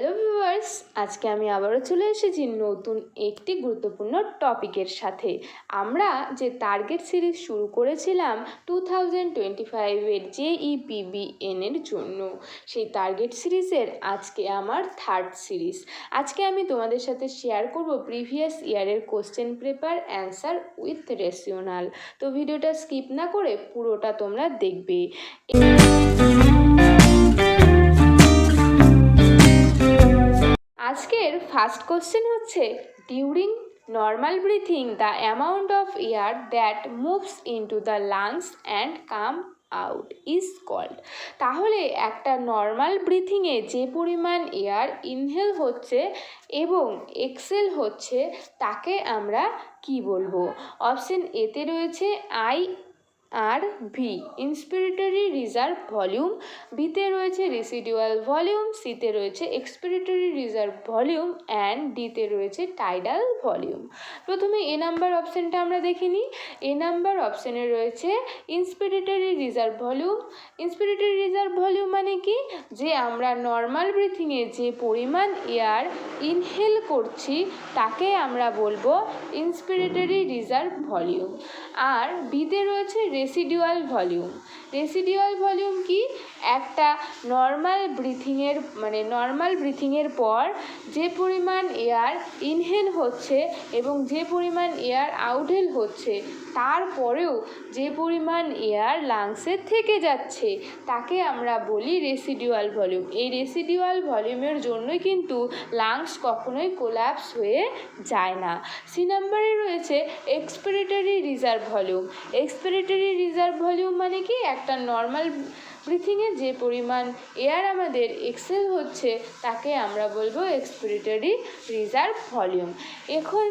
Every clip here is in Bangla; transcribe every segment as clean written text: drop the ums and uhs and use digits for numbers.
হ্যালো ভিউয়ার্স, আজকে আমি আবারও চলে এসেছি নতুন একটি গুরুত্বপূর্ণ টপিকের সাথে। আমরা যে টার্গেট সিরিজ শুরু করেছিলাম 2025-এর JEPBN এর জন্য, সেই টার্গেট সিরিজের আজকে আমার থার্ড সিরিজ। আজকে আমি তোমাদের সাথে শেয়ার করব প্রিভিয়াস ইয়ারের question paper answer with rational. তো ভিডিওটা স্কিপ না করে পুরোটা তোমরা দেখবে। আজকের ফার্স্ট কোশ্চেন হচ্ছে, during normal breathing the amount of air that moves into the lungs and come out is called. তাহলে একটা নর্মাল ব্রিথিংয়ে যে পরিমাণ এয়ার ইনহেল হচ্ছে এবং এক্সেল হচ্ছে তাকে আমরা কি বলবো? অপশন এতে রয়েছে IRV ইন্সপিরেটরি রিজার্ভ ভলিউম, বিতে রয়েছে রেসিডুয়াল ভলিউম, সিতে রয়েছে এক্সপিরেটরি রিজার্ভ ভলিউম অ্যান্ড ডিতে রয়েছে টাইডাল ভলিউম। প্রথমে এ নাম্বার অপশানটা আমরা দেখে নিই। এ নাম্বার অপশানে রয়েছে ইন্সপিরেটরি রিজার্ভ ভলিউম। ইন্সপিরেটরি রিজার্ভ ভলিউম মানে কি? যে আমরা নর্মাল ব্রিথিংয়ে যে পরিমাণ এয়ার ইনহেল করছি তাকে আমরা বলবো ইন্সপিরেটরি রিজার্ভ ভলিউম। আর বিতে রয়েছে রেসিডুয়াল ভলিউম। রেসিডুয়াল ভলিউম কি? একটা নর্মাল ব্রিথিংয়ের পর যে পরিমাণ এয়ার ইনহেল হচ্ছে এবং যে পরিমাণ এয়ার আউটহেল হচ্ছে তারপরেও যে পরিমাণ এয়ার লাংসে থেকে যাচ্ছে তাকে আমরা বলি রেসিডুয়াল ভলিউম। এই রেসিডুয়াল ভলিউমের জন্যই কিন্তু লাংস কখনোই কোল্যাপস হয়ে যায় না। সি নাম্বারে রয়েছে expiratory reserve volume. Expiratory reserve volume মানে কি? একটা নর্মাল ব্রিথিংয়ে যে পরিমাণ এয়ার আমাদের এক্সেল হচ্ছে তাকে আমরা বলবো এক্সপিরেটরি রিজার্ভ ভলিউম। এখন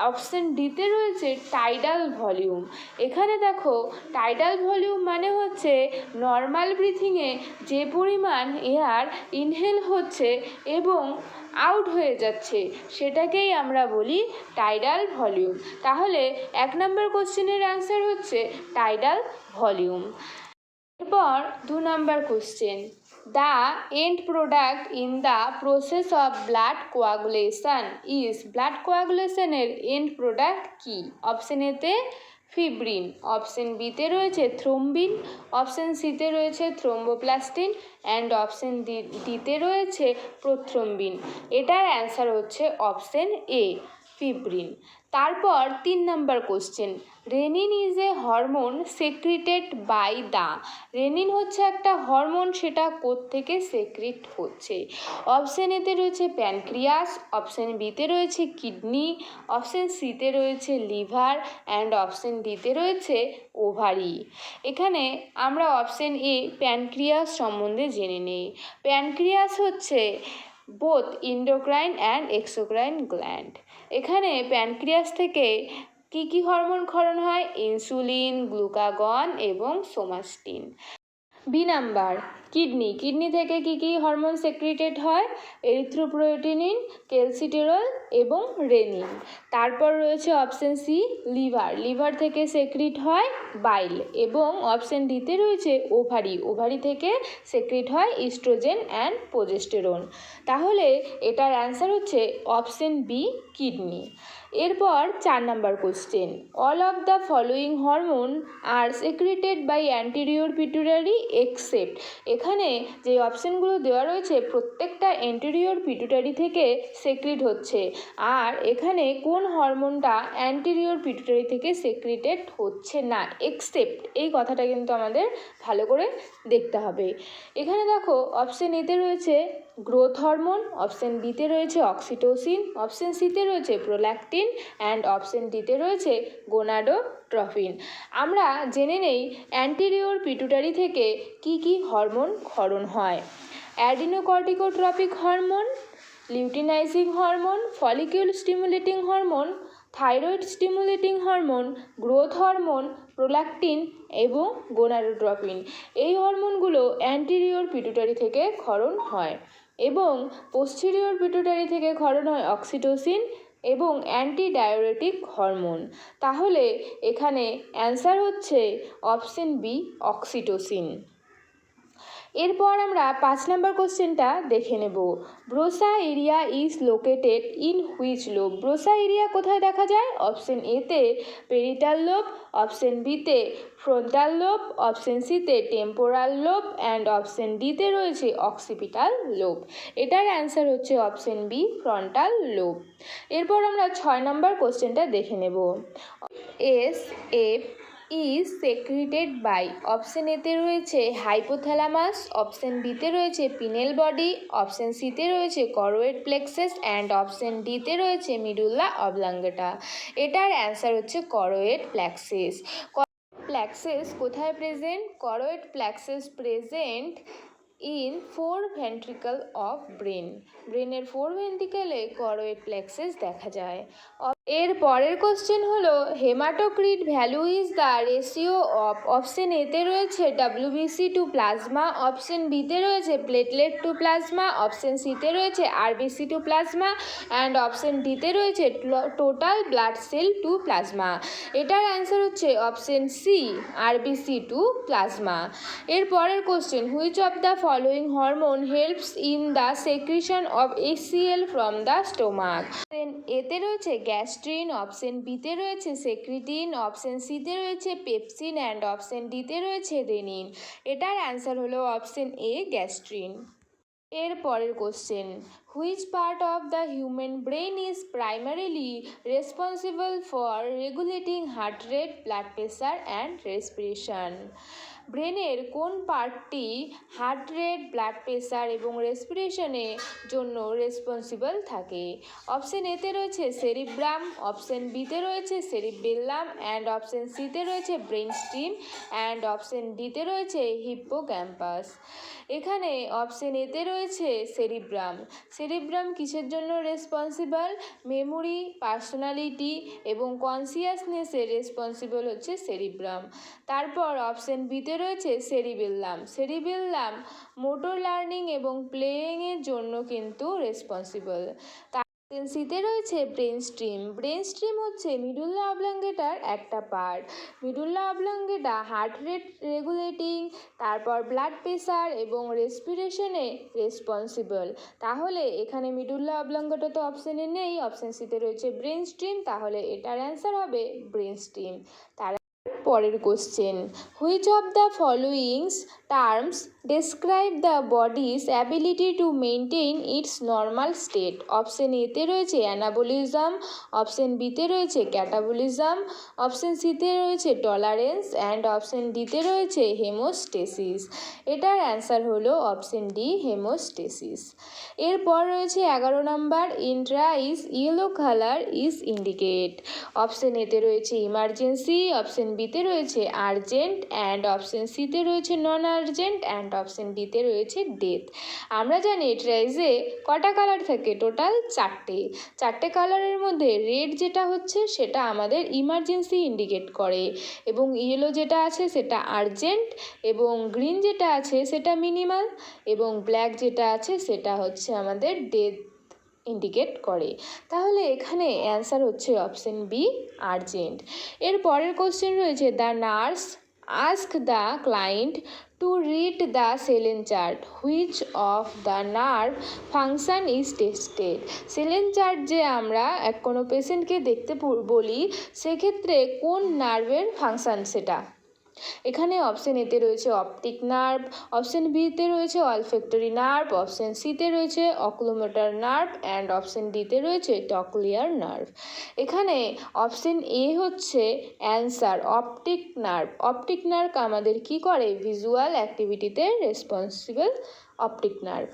অপশান ডিতে রয়েছে টাইডাল ভলিউম। এখানে দেখো, টাইডাল ভলিউম মানে হচ্ছে নর্মাল ব্রিথিংয়ে যে পরিমাণ এয়ার ইনহেল হচ্ছে এবং আউট হয়ে যাচ্ছে সেটাকেই আমরা বলি টাইডাল ভলিউম। তাহলে এক নম্বর কোশ্চেনের অ্যান্সার হচ্ছে টাইডাল ভলিউম। এরপর 2 number question, the end product in the process of blood coagulation is. Blood কোয়াগুলেশনের এন্ড প্রোডাক্ট কি? অপশন এতে ফিব্রিন, অপশন বিতে রয়েছে থ্রোম্বিন, অপশন সিতে রয়েছে থ্রোম্বোপ্লাস্টিন অ্যান্ড অপশন ডিতে রয়েছে প্রোথ্রম্বিন। এটার অ্যান্সার হচ্ছে অপশন এ, ফিব্রিন। তারপর 3 number question, renin is a hormone secreted by the. Renin হচ্ছে একটা হরমোন, সেটা কোত্থেকে সেক্রিট হচ্ছে? অপশন এতে রয়েছে প্যানক্রিয়াস, অপশন বিতে রয়েছে কিডনি, অপশন সিতে রয়েছে লিভার অ্যান্ড অপশন ডিতে রয়েছে ওভারি। এখানে আমরা অপশন এ প্যানক্রিয়াস সম্বন্ধে জেনে নেই। প্যানক্রিয়াস হচ্ছে both endocrine and exocrine gland. এখানে প্যানক্রিয়াস থেকে কি কি হরমোন ক্ষরণ হয়? ইনসুলিন, গ্লুকাগন এবং সোমাস্টিন। B number, kidney. কিডনি থেকে কি কি হরমোন সেক্রিটেড হয়? এরিথ্রোপোয়েটিনিন, ক্যালসিটেরল এবং রেনিন। তারপর রয়েছে অপশন সি, লিভার। লিভার থেকে সেক্রিট হয় বাইল এবং অপশন ডিতে রয়েছে ওভারি। ওভারি থেকে সেক্রিট হয় ইস্ট্রোজেন অ্যান্ড প্রোজেস্টেরন। তাহলে এটার অ্যান্সার হচ্ছে অপশন বি, কিডনি। এরপর 4 number question, all of the following hormone are secreted by anterior pituitary except. এখানে যে অপশানগুলো দেওয়া রয়েছে প্রত্যেকটা অ্যান্টেরিয়র পিটুইটারি থেকে সেক্রিট হচ্ছে, আর এখানে কোন হরমোনটা অ্যান্টেরিয়র পিটুইটারি থেকে সেক্রিটেড হচ্ছে না, এক্সেপ্ট, এই কথাটা কিন্তু আমাদের ভালো করে দেখতে হবে। এখানে দেখো, অপশান এতে রয়েছে গ্রোথ হরমোন, অপশন বিতে রয়েছে অক্সিটোসিন, অপশন সিতে রয়েছে প্রোল্যাকটিন অ্যান্ড অপশন ডিতে রয়েছে গোনাডোট্রফিন। আমরা জেনে নেই অ্যান্টেরিয়র পিটুইটারি থেকে কি কি হরমোন ক্ষরণ হয়। Adrenocorticotropic hormone, luteinizing hormone, follicle stimulating hormone, thyroid stimulating hormone, growth hormone, prolactin এবং গোনাডোট্রপিন। এই হরমোনগুলো অ্যান্টেরিয়র পিটুইটারি থেকে ক্ষরণ হয় এবং পোস্টেরিয়র পিটুইটারি থেকে ক্ষরণ হয় অক্সিটোসিন এবং অ্যান্টিডায়োরেটিক হরমোন। তাহলে এখানে অ্যান্সার হচ্ছে অপশন বি, অক্সিটোসিন। এরপর আমরা 5 নম্বর কোশ্চেনটা দেখে নেব। Broca area is located in which lobe? Broca area কোথায় দেখা যায়? অপশন এতে পেরিটাল লোব, অপশন বিতে ফ্রন্টাল লোব, অপশন সিতে টেম্পোরাল লোব অ্যান্ড অপশন ডিতে রয়েছে অক্সিপিটাল লোব। এটার অ্যান্সার হচ্ছে অপশন বি, ফ্রন্টাল লোব। এরপর আমরা 6 নম্বর কোশ্চেনটা দেখে নেব। S F is secreted by? Option এতে রয়েছে হাইপোথ্যালামাস, অপশন বিতে রয়েছে পিনেল বডি, অপশন সিতে রয়েছে করোয়েড প্লেক্সাস অ্যান্ড অপশন ডিতে রয়েছে মিডুল্লা অবলাঙ্গেটা। এটার অ্যান্সার হচ্ছে করোয়েড প্লেক্সাস। প্লেক্সাস কোথায় present? Choroid plexus present in 4 ventricle of brain. ব্রেনের 4 ভেন্ট্রিকলে করোয়েড প্লেক্সাস দেখা যায়। এর পরের কোশ্চেন হলো haematocrit value is the ratio of? Option এতে রয়েছে ডাব্লিউবিসি টু প্লাজমা, অপশন বিতে রয়েছে প্লেটলেট টু প্লাজমা, অপশন সিতে রয়েছে RBC to plasma and option ডিতে রয়েছে total blood cell to plasma. এটার অ্যান্সার হচ্ছে option C, RBC to plasma. এর পরের question which of the following hormone helps in the secretion of HCl from the stomach? Option এতে রয়েছে গ্যাস্ট্রিন, অপশন বিতে রয়েছে সেক্রিটিন, অপশন সিতে রয়েছে পেপসিন অ্যান্ড অপশন ডিতে রয়েছে রেনিন। এটার অ্যান্সার হলো অপশন এ, গ্যাস্ট্রিন। এর পরের question which part of the human brain is primarily responsible for regulating heart rate, blood pressure and respiration? ব্রেনের কোন পার্টটি হার্ট রেট, ব্লাড প্রেশার এবং রেসপিরেশনের জন্য রেসপন্সিবল থাকে? অপশন এতে রয়েছে সেরিব্রাম, অপশন বিতে রয়েছে সেরিবেল্লাম অ্যান্ড অপশন সিতে রয়েছে ব্রেন স্টিম অ্যান্ড অপশন ডিতে রয়েছে হিপ্পোক্যাম্পাস। এখানে অপশন এতে রয়েছে সেরিব্রাম। সেরিব্রাম কিসের জন্য রেসপন্সিবল? মেমোরি, পার্সোনালিটি এবং কনসিয়াসনেসের রেসপন্সিবল হচ্ছে সেরিব্রাম। তারপর অপশন বিতে রয়েছে সেরিবেল্লাম। সেরিবেল্লাম মোটর লার্নিং এবং প্লেয়িংয়ের জন্য কিন্তু রেসপন্সিবল। অপশন সিতে রয়েছে ব্রেন স্ট্রিম। ব্রেন স্ট্রিম হচ্ছে মিডুল্লা অবলাঙ্গেটার একটা পার্ট। মিডুল্লা অবলাঙ্গেটা হার্ট রেট রেগুলেটিং, তারপর ব্লাড প্রেশার এবং রেসপিরেশনে রেসপন্সিবল। তাহলে এখানে মিডুল্লা অবলাঙ্গেটা তো অপশানে নেই, অপশন সিতে রয়েছে ব্রেন স্ট্রিম, তাহলে এটার অ্যান্সার হবে ব্রেন স্ট্রিম। পরের question which of the followings terms describe the bodies ability to maintain it's normal state? Option এতে রয়েছে অ্যানাবলিজম, অপশন বিতে রয়েছে ক্যাটাবলিজম, অপশন সিতে রয়েছে টলারেন্স অ্যান্ড অপশন ডিতে রয়েছে হেমোস্টেসিস। এটার অ্যান্সার হলো অপশন ডি, হেমোস্টেসিস। এরপর রয়েছে 11 number intra is yellow colour is indicate. Option এতে রয়েছে ইমার্জেন্সি, অপশন বিতে রয়েছে আর্জেন্ট অ্যান্ড অপশন সিতে রয়েছে নন আর্জেন্ট অ্যান্ড অপশন ডিতে রয়েছে ডেথ। আমরা জানি ট্রাইজে কটা কালার থাকে? টোটাল 4টে কালারের মধ্যে রেড যেটা হচ্ছে সেটা আমাদের ইমার্জেন্সি ইন্ডিকেট করে, এবং ইয়েলো যেটা আছে সেটা আর্জেন্ট, এবং গ্রিন যেটা আছে সেটা মিনিমাল, এবং ব্ল্যাক যেটা আছে সেটা হচ্ছে আমাদের ডেথ ইন্ডিকেট করে। তাহলে এখানে অ্যান্সার হচ্ছে অপশন বি, আর্জেন্ট। এর পরের কোশ্চেন রয়েছে the nurse ask the client to read the Snellen chart which of the nerve function is tested? Snellen chart যে আমরা কোনো পেশেন্টকে দেখতে বলি, সেক্ষেত্রে কোন নার্ভের ফাংশন সেটা? এখানে অপশন এতে রয়েছে অপটিক নার্ভ, অপশন বিতে রয়েছে অলফ্যাক্টরি নার্ভ, অপশন সিতে রয়েছে অকুলোমোটর নার্ভ অ্যান্ড অপশন ডিতে রয়েছে টকলিয়ার নার্ভ। এখানে অপশন এ হচ্ছে answer, optic nerve. Optic nerve আমাদের কি করে? ভিজুয়াল অ্যাক্টিভিটিতে রেসপন্সিবল অপটিক নার্ভ।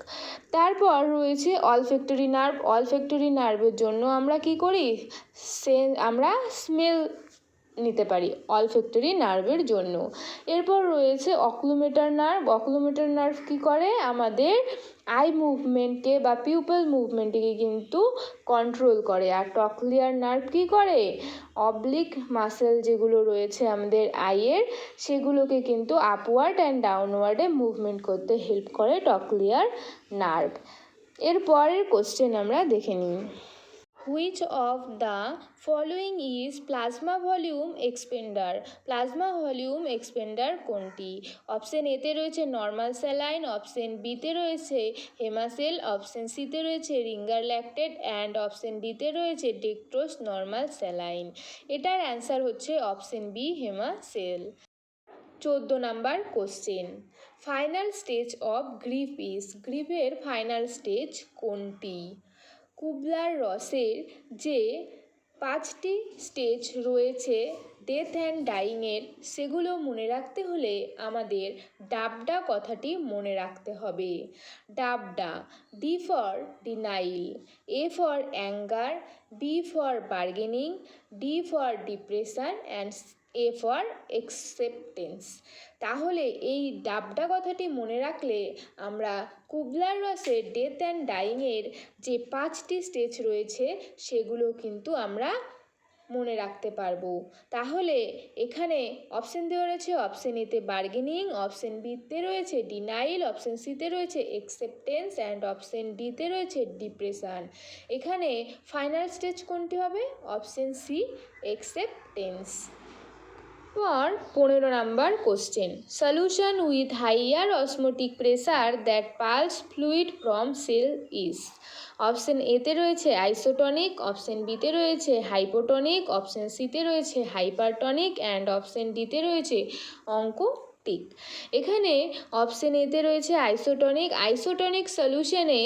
তারপর রয়েছে অলফ্যাক্টরি নার্ভ। অলফ্যাক্টরি নার্ভের জন্য আমরা কি করি? আমরা স্মেল নিতে পারি অলফ্যাক্টরি নার্ভের জন্য। এরপর রয়েছে অকুলোমোটর নার্ভ। অকুলোমোটর নার্ভ কী করে? আমাদের আই মুভমেন্টকে বা পিউপল মুভমেন্টকে কিন্তু কন্ট্রোল করে। আর টকলিয়ার নার্ভ কী করে? অবলিক মাসেল যেগুলো রয়েছে আমাদের আইয়ের, সেগুলোকে কিন্তু আপওয়ার্ড অ্যান্ড ডাউনওয়ার্ডে মুভমেন্ট করতে হেল্প করে টকলিয়ার নার্ভ। এর পরের কোশ্চেন আমরা দেখে নিই। Which of the following is plasma volume expander? Plasma volume expander কোনটি? অপশন এতে রয়েছে নর্মাল স্যালাইন, অপশন বিতে রয়েছে হেমাসেল, অপশন সিতে রয়েছে রিঙ্গার ল্যাকটেট অ্যান্ড অপশন ডিতে রয়েছে ডেক্টোস নর্মাল স্যালাইন। এটার অ্যান্সার হচ্ছে option B Haemaccel. 14 number question, final stage of grief is? গ্রিফের ফাইনাল স্টেজ কোনটি? কুবলার রসের যে 5টি স্টেজ রয়েছে ডেথ অ্যান্ড ডাইংয়ের, সেগুলো মনে রাখতে হলে আমাদের ডাবডা কথাটি মনে রাখতে হবে। DABDA, D for denial, A for anger, B for bargaining, D for depression and A for acceptance. তাহলে এই ডাবডা কথাটি মনে রাখলে আমরা কুবলার রসের ডেথ অ্যান্ড ডাইংয়ের যে 5টি স্টেজ রয়েছে সেগুলো কিন্তু আমরা মনে রাখতে পারবো। তাহলে এখানে অপশন দেওয়া রয়েছে অপশন এতে বার্গেনিং, অপশন বিতে রয়েছে ডিনাইল, অপশন সিতে রয়েছে অ্যাকসেপ্টেন্স অ্যান্ড অপশন ডিতে রয়েছে ডিপ্রেশন। এখানে ফাইনাল স্টেজ কোনটি হবে? Option C acceptance. For 15 number question, solution with higher osmotic pressure that pulls fluid from cell is? Option এতে রয়েছে আইসোটনিক, অপশন বিতে রয়েছে হাইপোটনিক, অপশন সিতে রয়েছে হাইপারটনিক অ্যান্ড অপশন ডিতে রয়েছে অঙ্কোটিক। এখানে অপশন এতে রয়েছে আইসোটনিক। আইসোটনিক সলিউশনে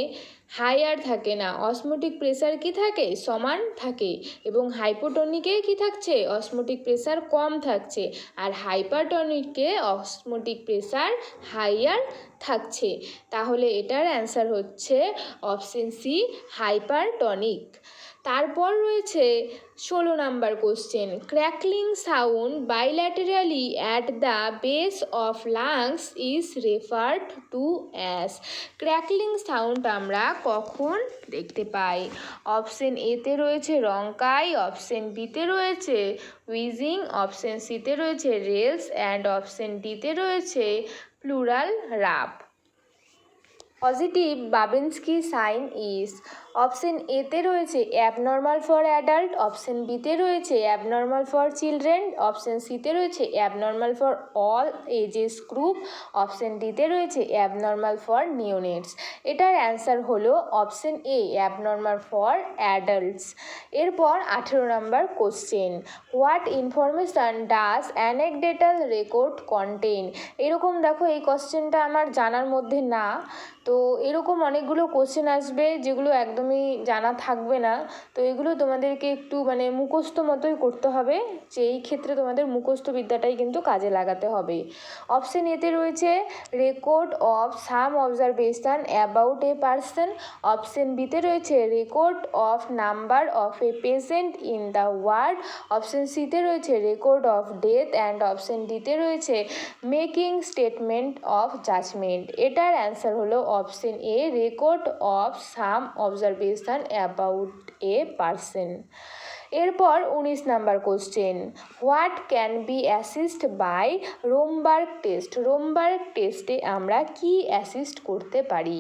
হাইয়ার থাকে না, অসমোটিক প্রেসার কি থাকে? সমান থাকে। এবং হাইপোটনিকে কি থাকছে? অসমোটিক প্রেসার কম থাকছে। আর হাইপারটনিকে অসমোটিক প্রেসার হাইয়ার থাকছে। তাহলে এটার অ্যান্সার হচ্ছে অপশন সি হাইপারটনিক। তারপর রয়েছে 16 number question, crackling sound bilaterally at the base of lungs is referred to as? Crackling sound আমরা কখন দেখতে পাই? অপশন এতে রয়েছে রঙ্কাই, অপশন বিতে রয়েছে উইজিং, অপশন সিতে রয়েছে রেলস অ্যান্ড অপশন ডিতে রয়েছে pleural rub. Positive Babinski sign is? Option এতে রয়েছে অ্যাবনর্মাল ফর অ্যাডাল্ট, অপশন বিতে রয়েছে অ্যাবনর্মাল ফর চিলড্রেন, অপশন সিতে রয়েছে abnormal for all ages group, option ডিতে রয়েছে অ্যাবনর্মাল ফর নিওনেটস। এটার অ্যান্সার হলো option A abnormal for adults. এরপর 18 number question, what information does anecdotal record contain? এরকম দেখো এই কোশ্চেনটা আমার জানার মধ্যে না, তো এরকম অনেকগুলো কোশ্চেন আসবে যেগুলো একদমই জানা থাকবে না। তো এগুলো তোমাদেরকে একটু মানে মুখস্থ মতোই করতে হবে, যে এই ক্ষেত্রে তোমাদের মুখস্থ বিদ্যাটাই কিন্তু কাজে লাগাতে হবে। অপশন এতে রয়েছে record of some observation about a person, option বিতে রয়েছে record of number of a patient in the ward, option সিতে রয়েছে record of death and option ডিতে রয়েছে মেকিং স্টেটমেন্ট অফ জাজমেন্ট। এটার অ্যান্সার হলো option A record of some observation about a person. এরপর 19 number question, what can be assist by Romberg test? Romberg টেস্টে আমরা কি অ্যাসিস্ট করতে পারি?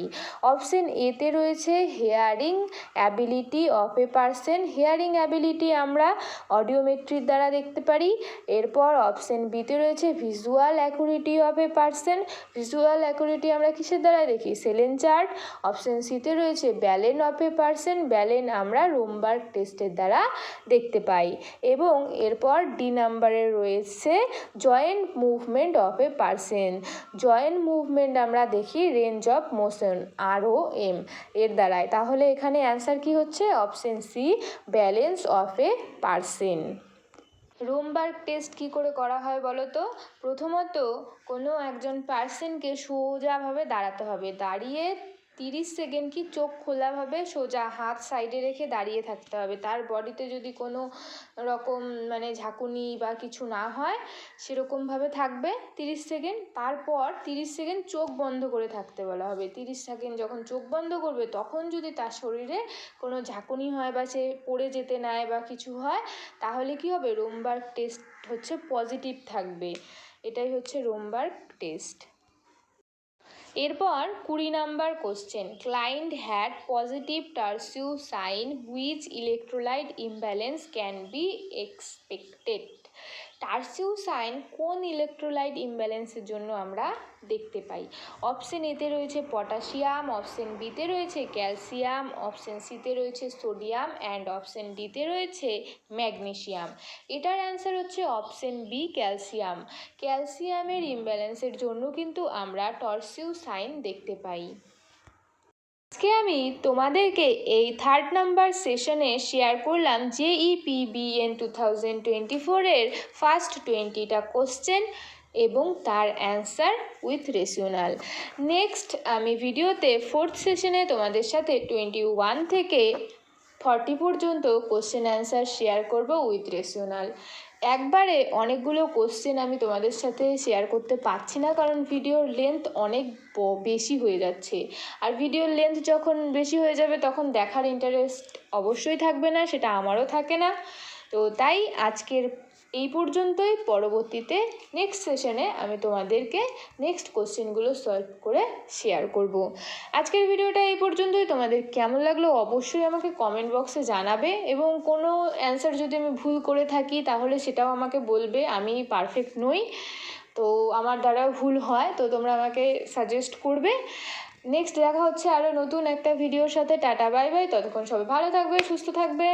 অপশন এতে রয়েছে hearing ability of a person, hearing ability আমরা অডিওমেট্রির দ্বারা দেখতে পারি। এরপর অপশন বিতে রয়েছে visual acuity of a person, visual acuity আমরা কিসের দ্বারা দেখি? সেলেন চার্ট। অপশন সিতে রয়েছে ব্যালেন অফ এ পারসন, ব্যালেন আমরা রোমবার্গ টেস্টের দ্বারা দেখতে পাই। এবং এরপর ডি নাম্বারে রয়েছে joint movement of a person, joint movement আমরা দেখি রেঞ্জ অফ মোশন ROM এর দ্বারাই। তাহলে এখানে অ্যান্সার কি হচ্ছে? Option C balance of a person. Romberg test কী করে করা হয় বলো তো? প্রথমত কোনো একজন পার্সনকে সোজাভাবে দাঁড়াতে হবে, দাঁড়িয়ে 30 সেকেন্ড কি চোখ খোলাভাবে সোজা হাত সাইডে রেখে দাঁড়িয়ে থাকতে হবে। তার বডিতে যদি কোনো রকম মানে ঝাঁকুনি বা কিছু না হয় সেরকমভাবে থাকবে 30 সেকেন্ড। তারপর 30 সেকেন্ড চোখ বন্ধ করে থাকতে বলা হবে। 30 সেকেন্ড যখন চোখ বন্ধ করবে তখন যদি তার শরীরে কোনো ঝাঁকুনি হয় বা সে পড়ে যেতে নেয় বা কিছু হয়, তাহলে কি হবে? রোমবার্গ টেস্ট হচ্ছে পজিটিভ থাকবে। এটাই হচ্ছে রোমবার্গ টেস্ট। এরপর 20 number question, client had positive Trousseau sign which electrolyte imbalance can be expected. Trousseau sign কোন ইলেকট্রোলাইট ইমব্যালেন্সের জন্য আমরা দেখতে পাই? অপশন এতে রয়েছে পটাশিয়াম, অপশন বিতে রয়েছে ক্যালসিয়াম, অপশন সিতে রয়েছে সোডিয়াম অ্যান্ড অপশন ডিতে রয়েছে ম্যাগনেসিয়াম। এটার অ্যান্সার হচ্ছে অপশন বি ক্যালসিয়াম। ক্যালসিয়ামের ইমব্যালেন্সের জন্য কিন্তু আমরা টার্সিউ সাইন দেখতে পাই। আজকে আমি তোমাদেরকে এই 3rd নাম্বার সেশনে শেয়ার করলাম JEPBN 2024-এর ফার্স্ট 20টা কোশ্চেন এবং তার অ্যান্সার উইথ রেশনাল। নেক্সট আমি ভিডিওতে 4th সেশনে তোমাদের সাথে 21 থেকে 40 পর্যন্ত কোশ্চেন অ্যান্সার শেয়ার করব উইথ রেশনাল। একবারে অনেকগুলো কোশ্চেন আমি তোমাদের সাথে শেয়ার করতে পারছি না, কারণ ভিডিওর লেন্থ অনেক বেশি হয়ে যাচ্ছে। আর ভিডিওর লেন্থ যখন বেশি হয়ে যাবে তখন দেখার ইন্টারেস্ট অবশ্যই থাকবে না, সেটা আমারও থাকে না। তো তাই আজকের এই পর্যন্তই। পরবর্তীতে নেক্সট সেশনে আমি তোমাদেরকে নেক্সট কোশ্চেনগুলো সলভ করে শেয়ার করব। আজকের ভিডিওটা এই পর্যন্তই। তোমাদের কেমন লাগলো অবশ্যই আমাকে কমেন্ট বক্সে জানাবে, এবং কোনো অ্যান্সার যদি আমি ভুল করে থাকি তাহলে সেটাও আমাকে বলবে। আমি পারফেক্ট নই, তো আমার দ্বারাও ভুল হয়, তো তোমরা আমাকে সাজেস্ট করবে। নেক্সট দেখা হচ্ছে আরও নতুন একটা ভিডিওর সাথে। Tata bye bye. ততক্ষণ সবাই ভালো থাকবে, সুস্থ থাকবে।